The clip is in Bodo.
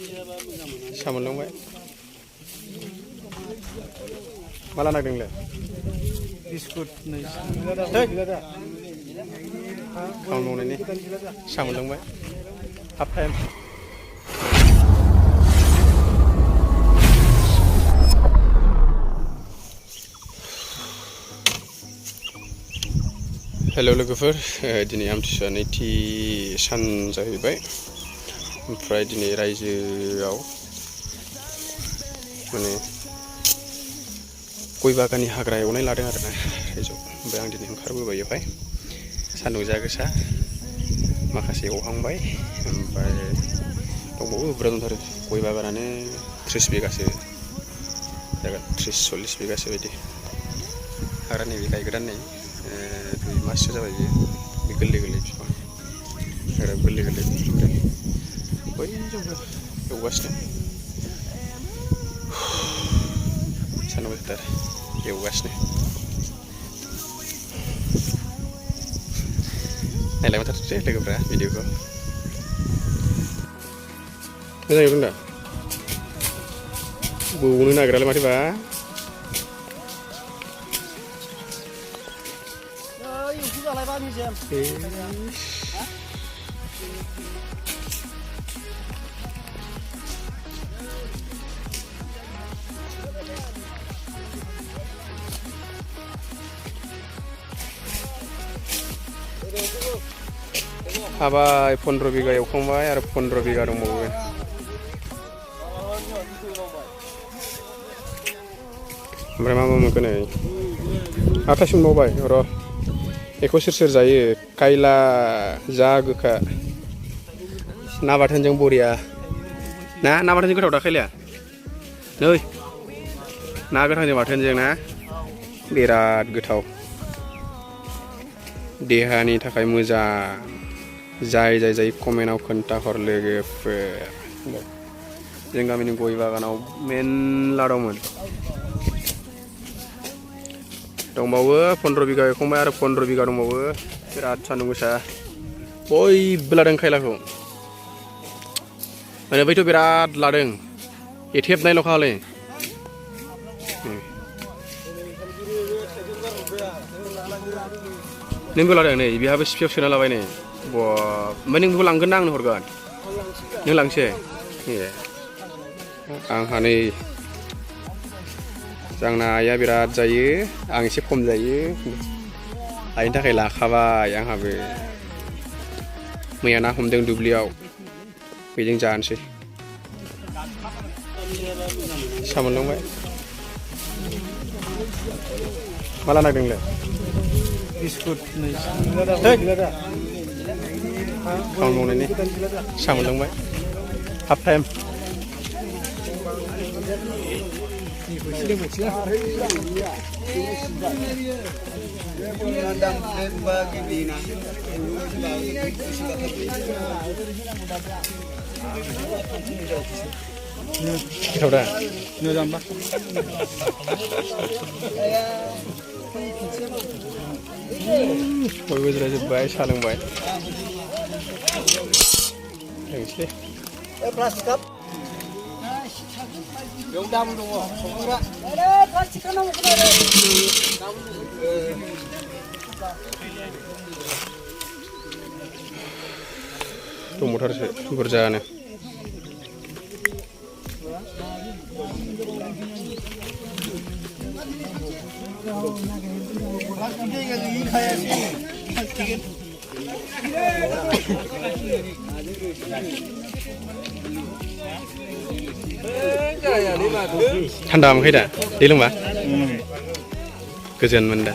सामोनलांबाय माला नागदोंलै बिस्कुट खामानि मावनायनि सामोनलांबाय हाफ टाइम हेलौ लोगोफोर दिनै आमथिसुवा नैथि सान जाहैबाय ओमफ्राय दिनै रायजोआव माने गय बागाननि हाग्रा एवनाय लादों आरोना रायजोआव ओमफ्राय आं दिनै ओंखारबोबाय बेवहाय सान्दुं जा गोसा माखासे एवहांबाय ओमफ्राय दंबावो बुरजा दंथारो गय बागानानो 30 बिगासो जागोन 30-40 बिगासो बायदि हाग्रा नैबे गायगोदान नै 2 माससो जाबाय बे गोरलै बिफां हाग्रा गोरलै ओमफ्राय बयजोंबो एवगासिनो सान्दुं गोसाथार एवगासिनो नायलांबाय थाथोंसै लोगोफ्रा भिडिअखौ मोजां एवदों दा बौनो नागिरालाय माथोबा हाबाय 15 बिगा एवखांबाय आरो 15 बिगा दंबावो ओमफ्राय मा मोनखो नै 28 मोनबावबाय र' बेखौ सोर जायो कायला जा गोखा ना बाथोनजों बरिया ना बाथोनजों गोथाव दा कायलाया नै ना गोथांजों बाथोनजों ना बिराद गोथाव देहानि थाखाय मोजां जाय कमेन्टआव खोन्थाहर लोगोफोर जों गामिनि गय बागानाव मेनला दंबावो 15 बिगा एवखांबाय आरो 15 बिगा दंबावो बिराद सान्दुं गोसा बयबो लादों खायलाखौ माने बैथ' बिराद लादों एथेबनायल' खालै नोंबो लादों नै बेहाबो सिफियाव सोना लाबाय नै बा ओमफ्राय नों बेखौ लांगोन ना आंनो हरगोन नों लांसै ए आंहा नै आंना आइया बिराद जायो आं एसे खम जायो आइनि थाखाय लाखाबाय आंहाबो मैया ना हमदों दुब्लियाव बेजों जानोसै सामोनलांबाय माला नागदोंलै बिस्कुट खामानि मावनायनि सामोनलांबाय हाफ टाइम गोथाव दा मोजांबा बयबो जिरायजोब्बाय साहा लोंबाय लोंसै बेयाव दाबो दङ संग्रा दंबावथारसो बुरजानो थान्दा मोनखायो दा दै लोंबा गोजोन मोनदा